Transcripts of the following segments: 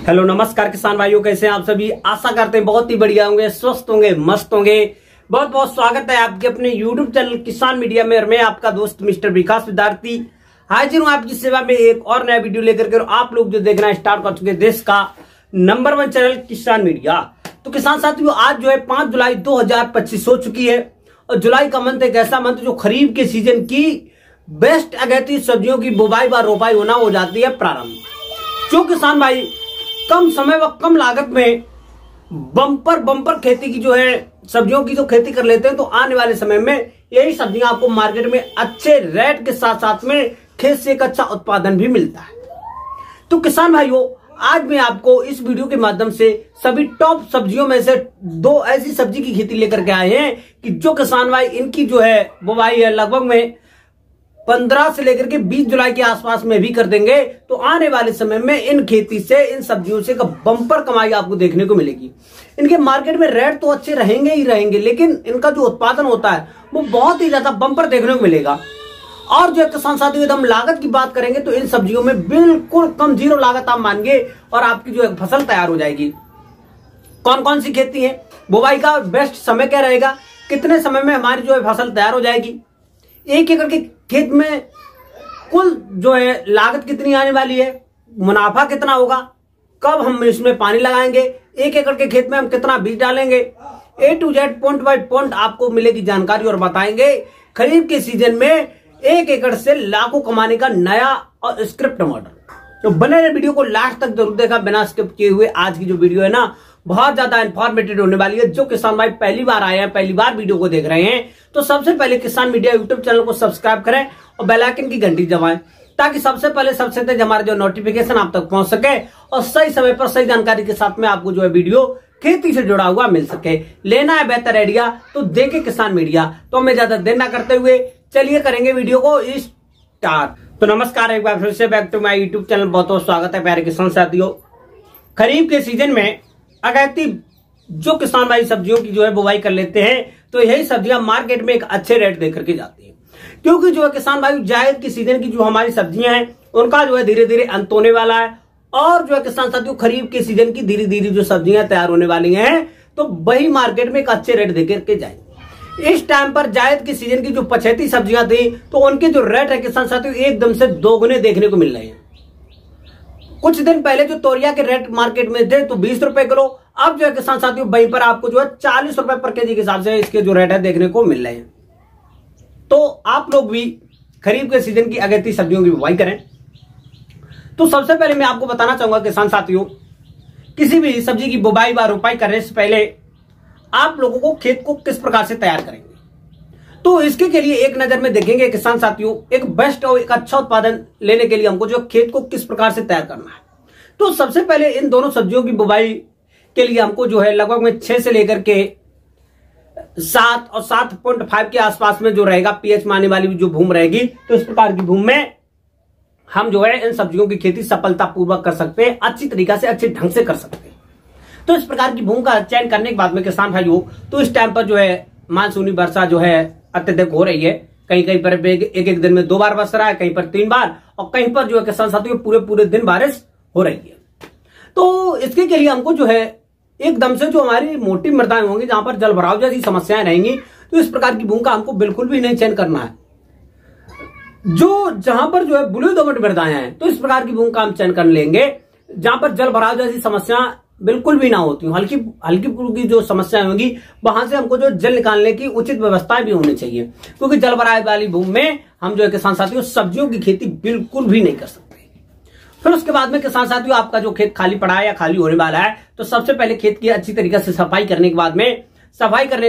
Hello नमस्कार किसान भाइयों, कैसे हैं आप सभी। आशा करते हैं बहुत ही बढ़िया होंगे, स्वस्थ होंगे, मस्त होंगे। बहुत बहुत स्वागत है आपके अपने यूट्यूब चैनल किसान मीडिया में। और मैं आपका दोस्त मिस्टर विकास विद्यार्थी हाजिर हूं आपकी सेवा में एक और नया वीडियो लेकर के। आप लोग जो देखना स्टार्ट कर चुके देश का नंबर 1 चैनल किसान मीडिया। तो किसान साथियों, आज जो है 5 जुलाई 2025 हो चुकी है और जुलाई का मंथ एक ऐसा मंथ जो खरीफ के सीजन की बेस्ट अगैती सब्जियों की बुवाई व रोपाई होना हो जाती है प्रारंभ। जो किसान भाई कम समय व कम लागत में बम्पर खेती की जो है सब्जियों की जो खेती कर लेते हैं, तो आने वाले समय में यही सब्जियां आपको मार्केट में अच्छे रेट के साथ साथ में खेत से एक अच्छा उत्पादन भी मिलता है। तो किसान भाइयों, आज मैं आपको इस वीडियो के माध्यम से सभी टॉप सब्जियों में से 2 ऐसी सब्जी की खेती लेकर के आए हैं कि जो किसान भाई इनकी जो है बुवाई है लगभग में 15 से लेकर के 20 जुलाई के आसपास में भी कर देंगे, तो आने वाले समय में इन खेती से, इन सब्जियों से बम्पर कमाई आपको देखने को मिलेगी। इनके मार्केट में रेट तो अच्छे रहेंगे ही रहेंगे, लेकिन इनका जो उत्पादन होता है वो बहुत ही ज्यादा बम्पर देखने को मिलेगा। और जो किसान साथियों, यदि हम लागत की बात करेंगे तो इन सब्जियों में बिल्कुल कम, 0 लागत आप मानिए और आपकी जो है फसल तैयार हो जाएगी। कौन कौन सी खेती है, बुवाई का बेस्ट समय क्या रहेगा, कितने समय में हमारी जो है फसल तैयार हो जाएगी, 1 एकड़ के खेत में कुल जो है लागत कितनी आने वाली है, मुनाफा कितना होगा, कब हम इसमें पानी लगाएंगे, 1 एकड़ के खेत में हम कितना बीज डालेंगे, A to Z point by point आपको मिलेगी जानकारी और बताएंगे खरीफ के सीजन में 1 एकड़ से लाखों कमाने का नया और स्क्रिप्ट मॉडल। तो बने रहे वीडियो को लास्ट तक जरूर देखा बिना स्किप किए हुए। आज की जो वीडियो है ना बहुत ज्यादा इंफॉर्मेटिव होने वाली है। जो किसान भाई पहली बार आए हैं, पहली बार वीडियो को देख रहे हैं, तो सबसे पहले किसान मीडिया यूट्यूब चैनल को सब्सक्राइब करें और बेल आइकन की घंटी दबाएं, ताकि सबसे पहले सबसे तेज हमारे जो नोटिफिकेशन आप तक पहुंच सके और सही समय पर सही जानकारी के साथ में आपको जो है वीडियो खेती से जुड़ा हुआ मिल सके। लेना है बेहतर आइडिया तो देखे किसान मीडिया। तो हमें ज्यादा देर ना करते हुए चलिए करेंगे वीडियो को स्टार्ट। तो नमस्कार, एक बार फिर से back to my YouTube channel. बहुत बहुत स्वागत है प्यारे किसान साथियों। खरीफ के सीजन में अगैती जो किसान भाई सब्जियों की जो है बुवाई कर लेते हैं, तो यही सब्जियां मार्केट में एक अच्छे रेट देकर के जाती है। क्योंकि जो है किसान भाई जायद की सीजन की जो हमारी सब्जियां हैं उनका जो है धीरे धीरे अंत होने वाला है, और जो है किसान साथियों खरीफ के सीजन की धीरे धीरे जो सब्जियां तैयार होने वाली हैं, तो वही मार्केट में एक अच्छे रेट देकर के जाएंगे। इस टाइम पर जायद की सीजन की जो पछेती सब्जियां थी, तो उनके जो रेट है किसान साथियों एकदम से दोगुने देखने को मिल रहे हैं। कुछ दिन पहले जो तोरिया के रेट मार्केट में थे तो 20 रुपए किलो, अब जो है किसान साथियों वहीं पर आपको जो है 40 रुपए पर केजी के हिसाब से इसके जो रेट है देखने को मिल रहे हैं। तो आप लोग भी खरीफ के सीजन की अगैती सब्जियों की बुवाई करें। तो सबसे पहले मैं आपको बताना चाहूंगा किसान साथियों, किसी भी सब्जी की बुवाई व रोपाई करने से पहले आप लोगों को खेत को किस प्रकार से तैयार करेंगे, तो इसके के लिए एक नजर में देखेंगे किसान साथियों, एक बेस्ट और एक अच्छा उत्पादन लेने के लिए हमको जो खेत को किस प्रकार से तैयार करना है। तो सबसे पहले इन दोनों सब्जियों की बुवाई के लिए हमको जो है लगभग में 6 से लेकर के 7 और 7.5 के आसपास में जो रहेगा पीएच माने वाली जो भूमि रहेगी, तो इस प्रकार की भूमि में हम जो है इन सब्जियों की खेती सफलता पूर्वक कर सकते हैं, अच्छी तरीका से अच्छे ढंग से कर सकते हैं। तो इस प्रकार की भूमि का चयन करने के बाद में किसान भाइयों, तो इस टाइम पर जो है मानसूनी वर्षा जो है अत्यधिक हो रही है। कहीं कहीं पर एक दिन में 2 बार बरस रहा है, कहीं पर 3 बार, और कहीं पर जो है किसान साथियों पूरे दिन बारिश हो रही है। तो इसके के लिए हमको जो है एकदम से जो हमारी मोटी मृदाएं होंगी, जहां पर जल भराव जैसी समस्याएं रहेंगी, तो इस प्रकार की भूमि का हमको बिल्कुल भी नहीं चयन करना है। जो जहां पर जो है बुलू दोमट मृदाएं हैं, तो इस प्रकार की भूमि का हम चयन कर लेंगे जहां पर जल भराव जैसी समस्या बिल्कुल भी ना होती, हल्की फुल्की जो समस्याएं होंगी वहां से हमको जो जल निकालने की उचित व्यवस्थाएं भी होनी चाहिए। क्योंकि जल भराव वाली भूमि में हम जो है किसान साथियों सब्जियों की खेती बिल्कुल भी नहीं कर सकते। फिर उसके बाद में किसान साथियों आपका जो खेत खाली पड़ा है या खाली होने वाला है, तो सबसे पहले खेत की अच्छी तरीके से सफाई करने के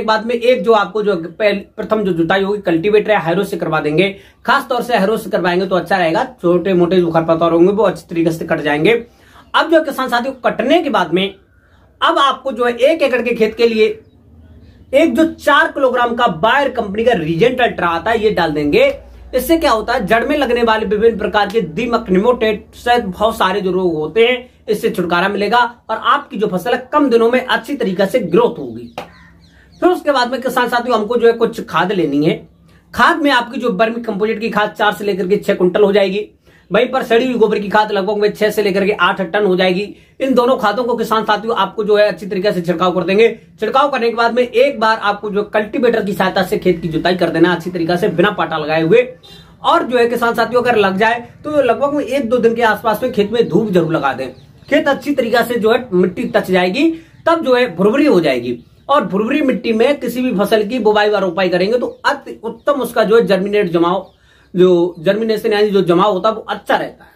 बाद में एक जो आपको जो प्रथम जो जुताई होगी कल्टीवेटर या हैरो से करवा देंगे। खास तौर से हैरो से करवाएंगे तो अच्छा रहेगा, छोटे मोटे जो खरपतवार होंगे वो अच्छी तरीके से कट जाएंगे। अब जो किसान साथियों कटने के बाद में अब आपको जो है 1 एकड़ के खेत के लिए एक जो 4 किलोग्राम का बायर कंपनी का रीजेंट अल्ट्रा आता है, ये डाल देंगे। इससे क्या होता है, जड़ में लगने वाले विभिन्न प्रकार के दीमक, निमोटेट सहित बहुत सारे जो रोग होते हैं, इससे छुटकारा मिलेगा और आपकी जो फसल है कम दिनों में अच्छी तरीके से ग्रोथ होगी। फिर उसके बाद में किसान साथियों हमको जो है कुछ खाद लेनी है। खाद में आपकी जो वर्मी कंपोजिट की खाद 4 से लेकर के 6 कुंटल हो जाएगी। वहीं पर सड़ी हुई गोबर की खाद लगभग में 6 से लेकर के 8 टन हो जाएगी। इन दोनों खादों को किसान साथियों आपको जो है अच्छी तरीके से छिड़काव कर देंगे। छिड़काव करने के बाद में एक बार आपको जो कल्टीवेटर की सहायता से खेत की जुताई कर देना अच्छी तरीके से बिना पाटा लगाए हुए। और जो है किसान साथियों अगर लग जाए तो लगभग में 1-2 दिन के आसपास में खेत में धूप जरूर लगा दें। खेत अच्छी तरीके से जो है मिट्टी टच जाएगी, तब जो है भुरभुरी हो जाएगी। और भुरभुरी मिट्टी में किसी भी फसल की बुवाई व रोपाई करेंगे तो अति उत्तम उसका जो है जर्मिनेशन यानी जो जमाव होता है वो अच्छा रहता है।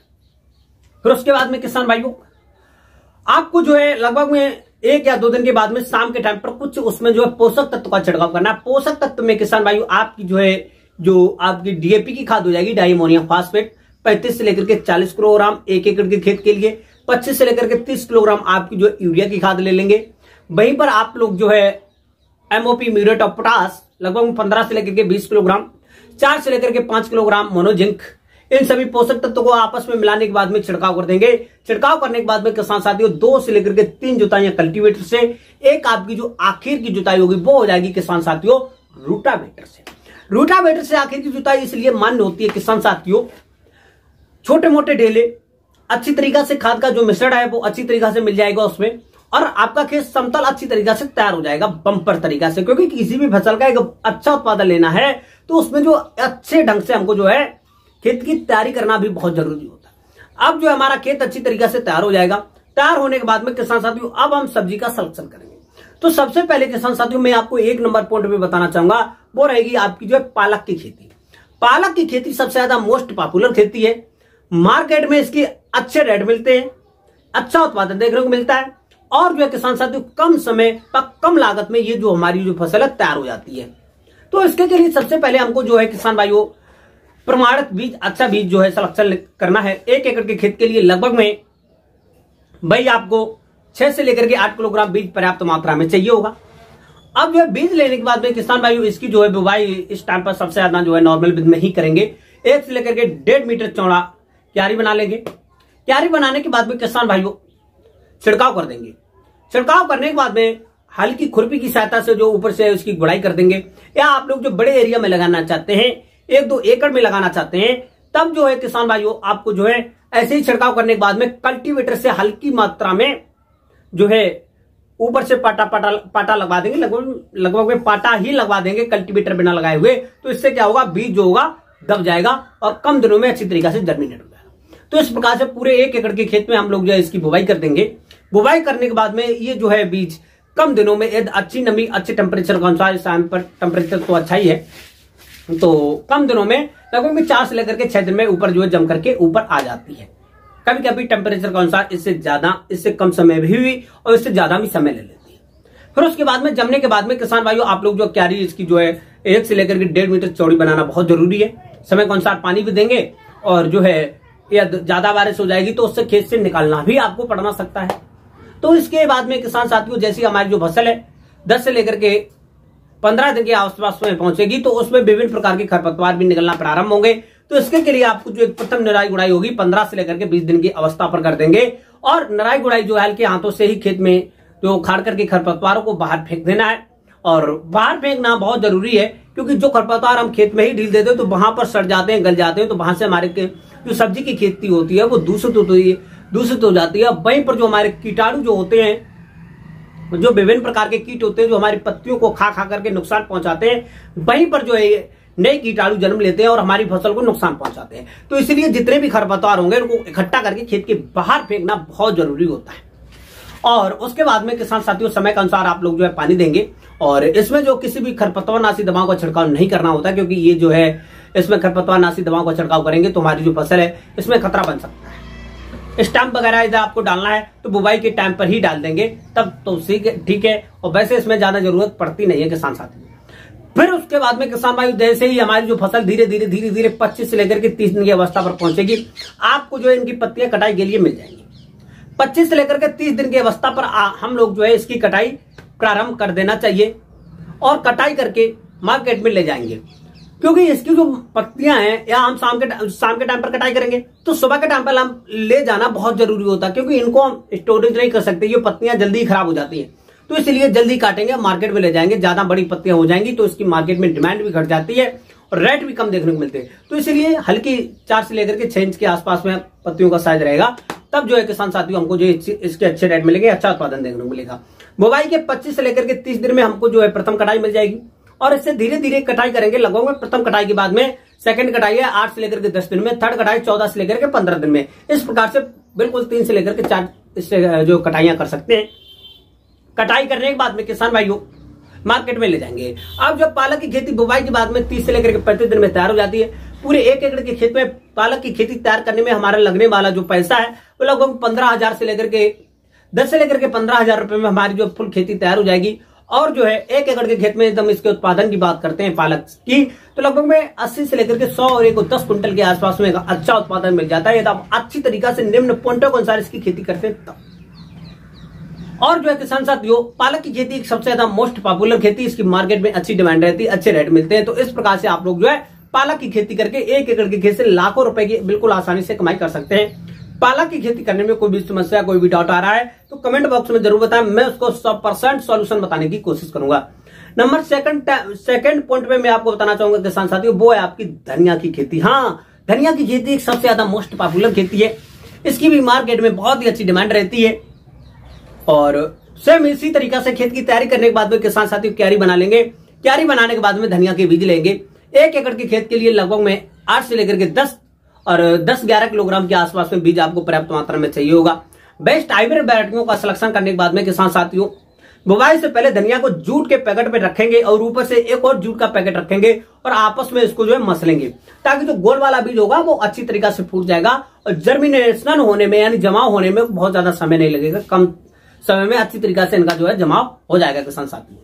फिर उसके बाद में किसान भाइयों आपको जो है लगभग में 1 या 2 दिन के बाद में शाम के टाइम पर कुछ उसमें जो है पोषक तत्व का छिड़काव करना है। पोषक तत्व में किसान भाइयों आपकी जो आपकी डीएपी की खाद हो जाएगी, डाई अमोनियम फास्फेट, 35 से लेकर के 40 किलोग्राम 1 एकड़ के खेत के लिए, 25 से लेकर के 30 किलोग्राम आपकी जो यूरिया की खाद ले लेंगे। वहीं पर आप लोग जो है एमओपी म्यूरेट ऑफ पोटास लगभग 15 से लेकर के 20 किलोग्राम, 4 से लेकर के 5 किलोग्राम मोनोजिंक, इन सभी पोषक तत्वों को आपस में मिलाने के बाद में छिड़काव कर देंगे। छिड़काव करने के बाद में किसान साथियों 2 से लेकर के 3 जुताइयां कल्टीवेटर से, एक आपकी जो आखिर की जुताई होगी वो हो जाएगी किसान साथियों रूटावेटर से। रूटावेटर से आखिर की जुताई इसलिए मान्य होती है किसान साथियों, छोटे मोटे ढेले अच्छी तरीका से खाद का जो मिश्रण है वो अच्छी तरीका से मिल जाएगा उसमें, और आपका खेत समतल अच्छी तरीका से तैयार हो जाएगा बम्पर तरीका से। क्योंकि किसी भी फसल का एक अच्छा उत्पादन लेना है तो उसमें जो अच्छे ढंग से हमको जो है खेत की तैयारी करना भी बहुत जरूरी होता है। अब जो हमारा खेत अच्छी तरीके से तैयार हो जाएगा, तैयार होने के बाद में किसान साथियों अब हम सब्जी का सिलेक्शन करेंगे। तो सबसे पहले किसान साथियों मैं आपको 1 नंबर पॉइंट में बताना चाहूंगा, वो रहेगी आपकी जो है पालक की खेती। पालक की खेती सबसे ज्यादा मोस्ट पॉपुलर खेती है। मार्केट में इसके अच्छे रेट मिलते हैं, अच्छा उत्पादन देखने को मिलता है, और जो है किसान साथियों कम समय पर कम लागत में ये जो हमारी जो फसल है तैयार हो जाती है। तो इसके लिए सबसे पहले हमको जो है किसान भाइयों प्रमाणित बीज, अच्छा बीज जो है सिलेक्शन करना है। 1 एकड़ के खेत के लिए लगभग में भाई आपको 6 से लेकर के 8 किलोग्राम बीज पर्याप्त मात्रा में चाहिए होगा। अब जो है बीज लेने के बाद में किसान भाइयों इसकी जो है बुवाई इस टाइम पर सबसे ज्यादा जो है नॉर्मल बीज में ही करेंगे। 1 से लेकर के 1.5 मीटर चौड़ा क्यारी बना लेंगे। क्यारी बनाने के बाद में किसान भाइयों छिड़काव कर देंगे। छिड़काव करने के बाद में हल्की खुरपी की सहायता से जो ऊपर से उसकी गुड़ाई कर देंगे। या आप लोग जो बड़े एरिया में लगाना चाहते हैं, 1-2 एकड़ में लगाना चाहते हैं, तब जो है किसान भाइयों आपको जो है ऐसे ही छिड़काव करने के बाद में कल्टीवेटर से हल्की मात्रा में जो है ऊपर से पाटा लगवा देंगे। लगभग में पाटा ही लगवा देंगे कल्टीवेटर बिना लगाए हुए। तो इससे क्या होगा, बीज जो होगा दब जाएगा और कम दिनों में अच्छी तरीके से जर्मिनेट हो जाएगा। तो इस प्रकार से पूरे 1 एकड़ के खेत में हम लोग जो है इसकी बुवाई कर देंगे। बुवाई करने के बाद में ये जो है बीज कम दिनों में अच्छी नमी, अच्छे टेम्परेचर के अनुसार, इस टाइम पर टेम्परेचर तो अच्छा ही है, तो कम दिनों में लगभग में 4 से लेकर के 6 दिन में ऊपर जो है जम करके ऊपर आ जाती है। कभी कभी टेम्परेचर के अनुसार इससे कम समय भी हुई और इससे ज्यादा भी समय ले लेती है। फिर उसके बाद में जमने के बाद में किसान भाइयों आप लोग जो क्यारी इसकी जो है 1 से लेकर के 1.5 मीटर चौड़ी बनाना बहुत जरूरी है। समय के अनुसार पानी भी देंगे, और जो है या ज्यादा बारिश हो जाएगी तो उससे खेत से निकालना भी आपको पड़ना सकता है। तो इसके बाद में किसान साथियों जैसी हमारी जो फसल है 10 से लेकर के 15 दिन के आसपास में पहुंचेगी तो उसमें विभिन्न प्रकार के खरपतवार भी निकलना प्रारंभ होंगे। तो इसके लिए आपको जो एक प्रथम निराई गुड़ाई होगी 15 से लेकर के 20 दिन की अवस्था पर कर देंगे। और निराई गुड़ाई जो है हल्के हाथों से ही खेत में जो खाड़ करके खरपतवारों को बाहर फेंक देना है। और बाहर फेंकना बहुत जरूरी है, क्योंकि जो खरपतवार हम खेत में ही ढील देते हैं तो वहां पर सड़ जाते हैं, गल जाते हैं, तो वहां से हमारे जो सब्जी की खेती होती है वो दूषित हो जाती है। वहीं पर जो हमारे कीटाणु जो होते हैं, जो विभिन्न प्रकार के कीट होते हैं जो हमारी पत्तियों को खा करके नुकसान पहुंचाते हैं, वहीं पर जो है नए कीटाणु जन्म लेते हैं और हमारी फसल को नुकसान पहुंचाते हैं। तो इसलिए जितने भी खरपतवार होंगे उनको इकट्ठा करके खेत के बाहर फेंकना बहुत जरूरी होता है। और उसके बाद में किसान साथियों समय के अनुसार आप लोग जो है पानी देंगे। और इसमें जो किसी भी खरपतवार नाशी दवाओं का छिड़काव नहीं करना होता, क्योंकि ये जो है इसमें खरपतवार नाशी दवाओं का छिड़काव करेंगे तो हमारी जो फसल है इसमें खतरा बन सकता है। स्टैम्प वगैरह इधर आपको डालना है तो बुवाई के टाइम पर ही डाल देंगे, तब तो ठीक है। और वैसे इसमें ज्यादा जरूरत पड़ती नहीं है किसान साथियों। फिर उसके बाद में किसान भाई जैसे ही हमारी जो फसल धीरे धीरे 25 से लेकर के 30 दिन की अवस्था पर पहुंचेगी, आपको जो है इनकी पत्तियां कटाई के लिए मिल जाएंगी। 25 से लेकर के 30 दिन की अवस्था पर हम लोग जो है इसकी कटाई प्रारंभ कर देना चाहिए और कटाई करके मार्केट में ले जाएंगे। क्योंकि इसकी जो पत्तियां हैं या हम शाम के टाइम पर कटाई करेंगे तो सुबह के टाइम पर हम ले जाना बहुत जरूरी होता है, क्योंकि इनको हम स्टोरेज नहीं कर सकते, ये पत्तियां जल्दी खराब हो जाती हैं। तो इसलिए जल्दी काटेंगे, मार्केट में ले जाएंगे। ज्यादा बड़ी पत्तियां हो जाएंगी तो इसकी मार्केट में डिमांड भी घट जाती है और रेट भी कम देखने को मिलते हैं। तो इसीलिए हल्की 4 से लेकर के 6 इंच के आसपास में पत्तियों का साइज रहेगा, तब जो है किसान साथियों हमको जो इसके अच्छे रेट मिलेंगे, अच्छा उत्पादन देखने को मिलेगा। बुवाई के 25 से लेकर के 30 दिन में हमको जो है प्रथम कटाई मिल जाएगी और इससे धीरे धीरे कटाई करेंगे। लगभग में प्रथम कटाई के बाद में सेकंड कटाई है 8 से लेकर के 10 दिन में, थर्ड कटाई 14 से लेकर के 15 दिन में। इस प्रकार से बिल्कुल 3 से लेकर के 4 इससे जो कटाइयां कर सकते हैं। कटाई करने के बाद में किसान भाइयों मार्केट में ले जाएंगे। अब जब पालक की खेती बुवाई के बाद में 30 से लेकर के 35 दिन में तैयार हो जाती है, पूरे 1 एकड़ के खेत में पालक की खेती तैयार करने में हमारा लगने वाला जो पैसा है वो लगभग 15,000 से लेकर के 10 से लेकर के 15,000 रुपए में हमारी जो फुल खेती तैयार हो जाएगी। और जो है 1 एकड़ के खेत में एकदम इसके उत्पादन की बात करते हैं पालक की, तो लगभग में 80 से लेकर के 100 और 10 कुंटल के आसपास में एक अच्छा उत्पादन मिल जाता है यदि आप अच्छी तरीका से निम्न पॉइंटों के अनुसार इसकी खेती करते हैं तब। और जो है किसान साथियों पालक की खेती एक सबसे ज्यादा मोस्ट पॉपुलर खेती, इसकी मार्केट में अच्छी डिमांड रहती है, अच्छे रेट मिलते हैं। तो इस प्रकार से आप लोग जो है पालक की खेती करके 1 एकड़ के खेत से लाखों रुपए की बिल्कुल आसानी से कमाई कर सकते हैं। पालक की खेती करने में कोई भी समस्या, कोई भी डाउट आ रहा है तो कमेंट बॉक्स में जरूर बताएं, मैं उसको 100% सॉल्यूशन बताने की कोशिश करूंगा। नंबर सेकंड पॉइंट में मैं आपको बताना चाहूंगा किसान साथियों, वो है आपकी धनिया की खेती। हाँ, धनिया की खेती एक सबसे ज्यादा मोस्ट पॉपुलर खेती है, इसकी भी मार्केट में बहुत ही अच्छी डिमांड रहती है। और सेम इसी तरीका से खेत की तैयारी करने के बाद में किसान साथियों क्यारी बना लेंगे। क्यारी बनाने के बाद में धनिया के बीज लेंगे। 1 एकड़ के खेत के लिए लगभग में 8 से लेकर के 10 और 10-11 किलोग्राम के आसपास में बीज आपको पर्याप्त मात्रा में चाहिए होगा। बेस्ट हाइब्रिड वैरायटियों का सिलेक्शन करने के बाद में किसान साथियों बुवाई से पहले धनिया को जूट के पैकेट में रखेंगे और ऊपर से एक और जूट का पैकेट रखेंगे और आपस में इसको जो है मसलेंगे, ताकि जो गोल वाला बीज होगा वो अच्छी तरीका से फूट जाएगा और जर्मिनेशन होने में यानी जमाव होने में बहुत ज्यादा समय नहीं लगेगा, कम समय में अच्छी तरीका से इनका जो है जमाव हो जाएगा किसान साथियों।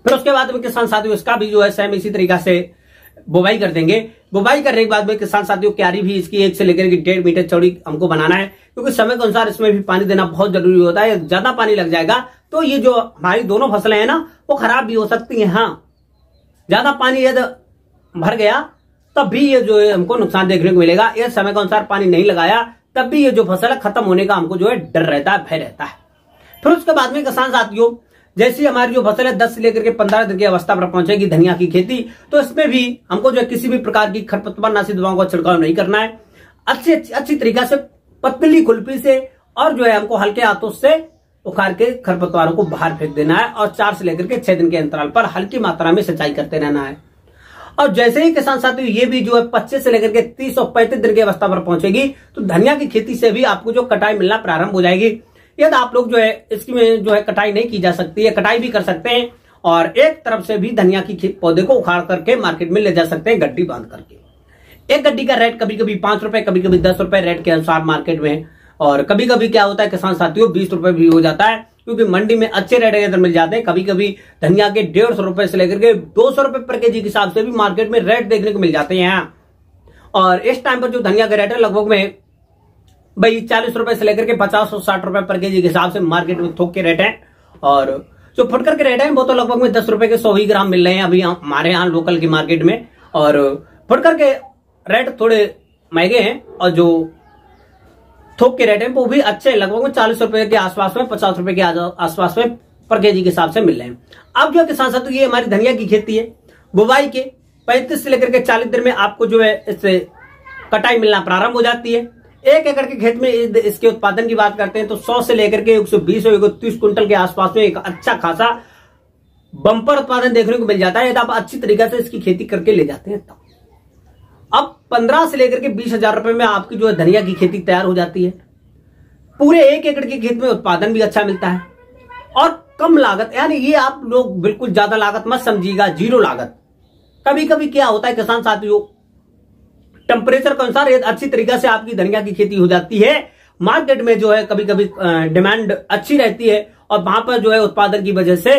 फिर उसके बाद में किसान साथियों इसका भी जो है सेम इसी तरीका से बुवाई कर देंगे। बुवाई करने के बाद में किसान साथियों क्यारी भी इसकी 1 से लेकर के 1.5 मीटर चौड़ी हमको बनाना है, क्योंकि समय के अनुसार इसमें भी पानी देना बहुत जरूरी होता है। ज्यादा पानी लग जाएगा तो ये जो हमारी दोनों फसलें हैं ना वो खराब भी हो सकती हैं। हाँ, ज्यादा पानी यदि भर गया तब भी ये जो है हमको नुकसान देखने को मिलेगा। ये समय के अनुसार पानी नहीं लगाया तब भी ये जो फसल है खत्म होने का हमको जो है डर रहता है, भय रहता है। फिर उसके बाद में किसान साथियों जैसी हमारी जो फसल है 10 से लेकर के 15 दिन की अवस्था पर पहुंचेगी धनिया की खेती, तो इसमें भी हमको जो है किसी भी प्रकार की खरपतवारनाशी दवाओं का छिड़काव नहीं करना है। अच्छी तरीका से पतली खुरपी से और जो है हमको हल्के हाथों से उखाड़ के खरपतवारों को बाहर फेंक देना है और 4 से लेकर के 6 दिन के अंतराल पर हल्की मात्रा में सिंचाई करते रहना है। और जैसे ही किसान साथियों ये भी जो है 25 से लेकर के 30 और 35 दिन की अवस्था पर पहुंचेगी तो धनिया की खेती से भी आपको जो कटाई मिलना प्रारंभ हो जाएगी। यदि आप लोग जो है इसकी में जो है कटाई नहीं की जा सकती है, कटाई भी कर सकते हैं और एक तरफ से भी धनिया की पौधे को उखाड़ करके मार्केट में ले जा सकते हैं गड्डी बांध करके। एक गड्डी का रेट कभी कभी 5 रुपए, कभी कभी 10 रुपए रेट के अनुसार मार्केट में, और कभी कभी क्या होता है किसान साथियों 20 रुपए भी हो जाता है, क्योंकि मंडी में अच्छे रेट के अंदर मिल जाते हैं। कभी कभी धनिया के 150 रुपए से लेकर के 200 रुपए पर केजी के हिसाब से भी मार्केट में रेट देखने को मिल जाते हैं। और इस टाइम पर जो धनिया का रेट है लगभग में भाई 40 रुपए से लेकर के 50 और 60 रुपए पर केजी के हिसाब से मार्केट में थोक के रेट है। और जो फुटकर के रेट है वो तो लगभग में 10 रुपए के 100 ही ग्राम मिल रहे हैं अभी हमारे यहाँ लोकल की मार्केट में। और फुटकर के रेट थोड़े महंगे हैं और जो थोक के रेट है वो भी अच्छे, लगभग में 40 रुपए के आसपास में, 50 रुपए के आसपास में पर केजी के हिसाब से मिल रहे हैं। अब जो किसान साथियों ये हमारी धनिया की खेती है, बुवाई के 35 से लेकर के 40 दिन में आपको जो है इससे कटाई मिलना प्रारंभ हो जाती है। 1 एकड़ के खेत में इसके उत्पादन की बात करते हैं तो 100 से लेकर के 120 और 130 कुंटल के आसपास में एक अच्छा खासा बम्पर उत्पादन देखने को मिल जाता है यदि आप अच्छी तरीके से इसकी खेती करके ले जाते हैं तब। अब 15 से लेकर के 20,000 रुपए में आपकी जो है धनिया की खेती तैयार हो जाती है। पूरे 1 एकड़ के खेत में उत्पादन भी अच्छा मिलता है और कम लागत, यानी ये आप लोग बिल्कुल ज्यादा लागत मत समझिएगा, 0 लागत। कभी कभी क्या होता है किसान साथियों टेम्परेचर के अनुसार अच्छी तरीके से आपकी धनिया की खेती हो जाती है। मार्केट में जो है कभी कभी डिमांड अच्छी रहती है और वहां पर जो है उत्पादन की वजह से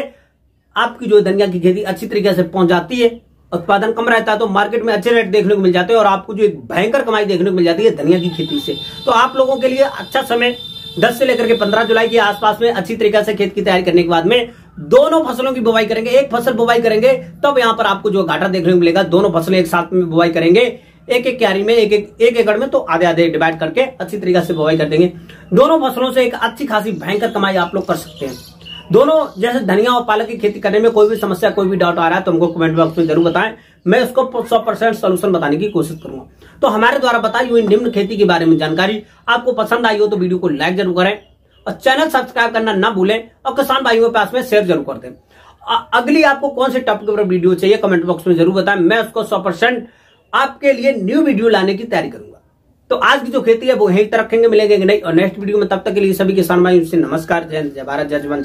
आपकी जो धनिया की खेती अच्छी तरीके से पहुंच जाती है, उत्पादन कम रहता है तो मार्केट में अच्छे रेट देखने को मिल जाते हैं और आपको जो एक भयंकर कमाई देखने को मिल जाती है धनिया की खेती से। तो आप लोगों के लिए अच्छा समय 10 से लेकर के 15 जुलाई के आसपास में अच्छी तरीके से खेत की तैयारी करने के बाद में दोनों फसलों की बुवाई करेंगे। एक फसल बुवाई करेंगे तब यहाँ पर आपको जो घाटा देखने को मिलेगा, दोनों फसलें एक साथ में बुवाई करेंगे, एक क्यारी में, एक एकड़ में, तो आधे डिवाइड करके अच्छी तरीके से बुवाई कर देंगे। दोनों फसलों से एक अच्छी खासी भयंकर कमाई आप लोग कर सकते हैं। दोनों जैसे धनिया और पालक की खेती करने में कोई भी समस्या, कोई भी डाउट आ रहा है तो हमको कमेंट बॉक्स में जरूर बताएं, मैं उसको 100% सोल्यूशन बताने की कोशिश करूंगा। तो हमारे द्वारा बताई हुई निम्न खेती के बारे में जानकारी आपको पसंद आई हो तो वीडियो को लाइक जरूर करें और चैनल सब्सक्राइब करना ना भूलें और किसान भाइयों के पास में शेयर जरूर कर दें। अगली आपको कौन से टॉपिक पर वीडियो चाहिए कमेंट बॉक्स में जरूर बताएं, मैं उसको 100% आपके लिए न्यू वीडियो लाने की तैयारी करूंगा। तो आज की जो खेती है वो यहीं तक रखेंगे, मिलेंगे नहीं और नेक्स्ट वीडियो में। तब तक के लिए सभी किसान भाइयों से नमस्कार, जय हिंद, जय भारत, जय जवान।